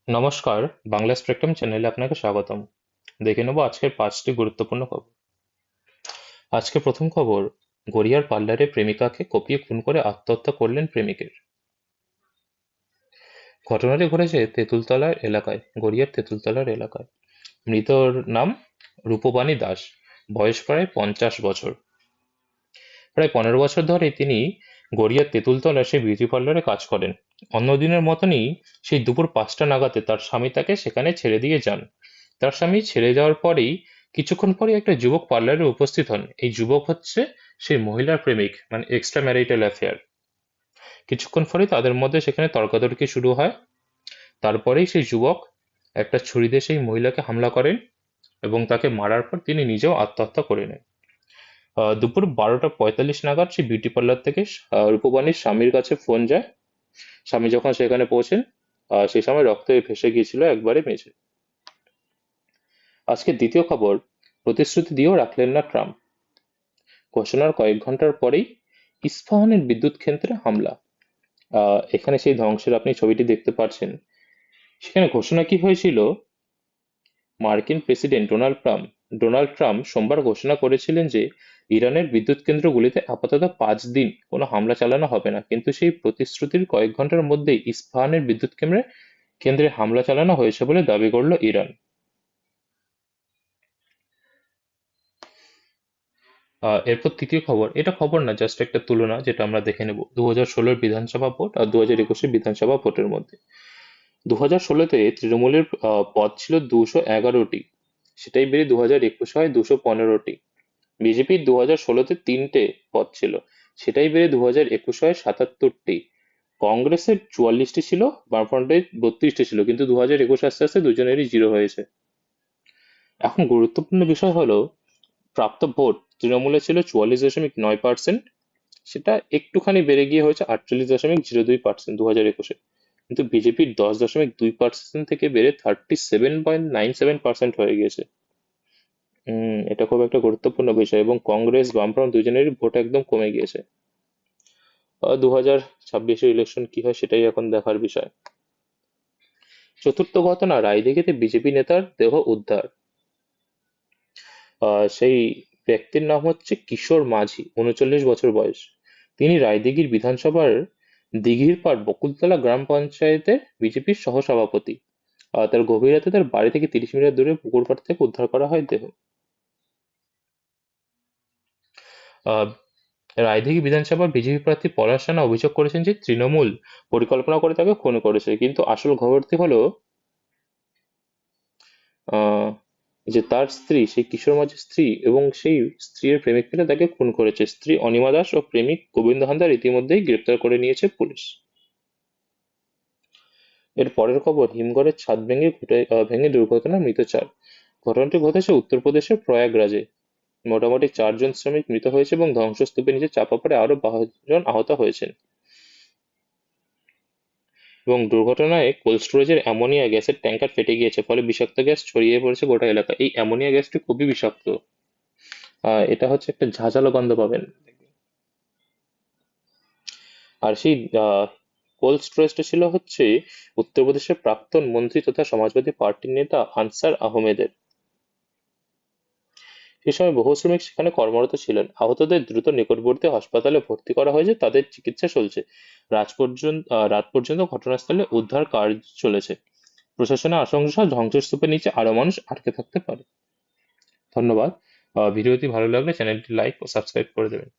নমস্কার, বাংলা স্পেকট্রাম চ্যানেলে আপনাকে স্বাগতম। দেখে নেব আজকের 5টি গুরুত্বপূর্ণ খবর। আজকে প্রথম খবর, গড়িয়ার পার্লারে প্রেমিকাকে কুপিয়ে খুন করে আত্মহত্যা করলেন প্রেমিকের। ঘটনাটি ঘটেছে তেঁতুলতলার এলাকায়, গড়িয়ার তেঁতুলতলার এলাকায়। মৃতর নাম রূপবাণী দাস, বয়স প্রায় 50 বছর। প্রায় 15 বছর ধরে তিনি গড়িয়ার তেঁতুলতলায় সেই বিউটি পার্লারে কাজ করেন। অন্যদিনের মতনই সেই দুপুর 5টা নাগাদে তার স্বামী তাকে সেখানে ছেড়ে দিয়ে যান। তার স্বামী ছেড়ে যাওয়ার পরেই কিছুক্ষণ পরে একটা যুবক পার্লারে উপস্থিত হন। এই যুবক হচ্ছে সেই মহিলার প্রেমিক, মানে এক্সট্রা ম্যারিটাল অ্যাফেয়ার। কিছুক্ষণ পরেই তাদের মধ্যে সেখানে তর্কাতর্কি শুরু হয়। তারপরেই সেই যুবক একটা ছুরি দিয়ে সেই মহিলাকে হামলা করেন এবং তাকে মারার পর তিনি নিজেও আত্মহত্যা করে নেন। দুপুর 12টা 45 নাগাদ সেই বিউটি পার্লার থেকে রূপবাণীর স্বামীর কাছে ফোন যায়। স্বামী যখন সেখানে পৌঁছেন, সেই সময় রক্তে ভেসে গিয়েছিল একবারে মেঝে। আজকে দ্বিতীয় খবর, প্রতিশ্রুতি দিয়েও রাখলেন না ট্রাম্প। ঘোষণার কয়েক ঘন্টার পরেই ইস্পাহানের বিদ্যুৎ কেন্দ্রে হামলা। এখানে সেই ধ্বংসের আপনি ছবিটি দেখতে পাচ্ছেন। সেখানে ঘোষণা কি হয়েছিল, মার্কিন প্রেসিডেন্ট ডোনাল্ড ট্রাম্প সোমবার ঘোষণা করেছিলেন যে ইরানের বিদ্যুৎ কেন্দ্রগুলিতে আপাতত 5 দিন কোনো হামলা চালানো হবে না, কিন্তু সেই প্রতিশ্রুতির কয়েক ঘন্টার মধ্যেই ইস্পাহানের বিদ্যুৎ কেন্দ্রে হামলা চালানো হয়েছে বলে দাবি করল ইরান। এরপর তৃতীয় খবর, এটা খবর না, জাস্ট একটা তুলনা যেটা আমরা দেখে নেব 2016 বিধানসভা ভোট আর 2021 বিধানসভা ভোটের মধ্যে। 2016-তে তৃণমূলের পদ ছিল 211টি, সেটাই বেড়ে 2021 হয় 215টি। বিজেপির 2016-তে 3টে পদ ছিল, সেটাই বেড়ে 2021 হয় 77টি। কংগ্রেসের 44টি ছিল, বামফ্রন্টের 32টি ছিল, কিন্তু 2021 আস্তে আস্তে দুজনেরই জিরো হয়েছে। এখন গুরুত্বপূর্ণ বিষয় হলো, প্রাপ্ত ভোট তৃণমূলের ছিল 44.9%, সেটা একটুখানি বেড়ে গিয়ে হয়েছে 48.02% 2021-এ। কিন্তু বিজেপির 10.2% থেকে বেড়ে 37.97% হয়ে গিয়েছে। এটা খুব একটা গুরুত্বপূর্ণ বিষয়, এবং কংগ্রেস বামফ্রন্ট দুজনেরই ভোট একদম কমে গিয়েছে। 2026-এর ইলেকশন কি হয় সেটাই এখন দেখার বিষয়। চতুর্থ ঘটনা, রায়দিঘিতে বিজেপি নেতার দেহ উদ্ধার। সেই ব্যক্তির নাম হচ্ছে কিশোর মাঝি, 39 বছর বয়স। তিনি রায়দিঘির বিধানসভার দিঘিরপাড় বকুলতলা গ্রাম পঞ্চায়েতের বিজেপির সহসভাপতি। তার গভীর রাতে তার বাড়ি থেকে 30 মিটার দূরে পুকুর পাড় থেকে উদ্ধার করা হয় দেহ। আহ, রায়দিঘি বিধানসভার বিজেপি প্রার্থী পলাশ রাণা অভিযোগ করেছেন যে তৃণমূল পরিকল্পনা করে তাকে খুন করেছে, কিন্তু আসল খবরটি হলো আহ যে তার স্ত্রী, সেই কিশোর মাঝির স্ত্রী এবং সেই স্ত্রীর প্রেমিক মিলে তাকে খুন করেছে। স্ত্রী অনিমা দাস ও প্রেমিক গোবিন্দ হালদার ইতিমধ্যেই গ্রেপ্তার করে নিয়েছে পুলিশ। এর পরের খবর, হিমঘরের ছাদ ভেঙে দুর্ঘটনায় মৃত 4। ঘটনাটি ঘটেছে উত্তরপ্রদেশের প্রয়াগরাজে। মোটামুটি 4 জন শ্রমিক মৃত হয়েছে এবং ধ্বংসস্তূপের নিচে চাপা পড়ে আরো 12 জন আহত হয়েছেন। এবং দুর্ঘটনায় কোল্ড স্টোরেজের অ্যামোনিয়া গ্যাসের ট্যাঙ্কার ফেটে গিয়েছে, ফলে বিষাক্ত গ্যাস ছড়িয়ে পড়েছে গোটা এলাকা। এই অ্যামোনিয়া গ্যাসটি খুবই বিষাক্ত। এটা হচ্ছে একটা ঝাঁঝালো গন্ধ পাবেন। আর সেই কোল্ড স্টোরেজটা ছিল হচ্ছে উত্তরপ্রদেশের প্রাক্তন মন্ত্রী তথা সমাজবাদী পার্টির নেতা আনসার আহমেদের। সে সময় বহু শ্রমিক সেখানে কর্মরত ছিলেন। আহতদের দ্রুত নিকটবর্তী হাসপাতালে ভর্তি করা হয়েছে, তাদের চিকিৎসা চলছে। রাত পর্যন্ত ঘটনাস্থলে উদ্ধার কাজ চলেছে। প্রশাসনের আশঙ্কা, ধ্বংসস্তূপের নিচে আরো মানুষ আটকে থাকতে পারে। ধন্যবাদ। ভিডিওটি ভালো লাগলে চ্যানেলটি লাইক ও সাবস্ক্রাইব করে দেবেন।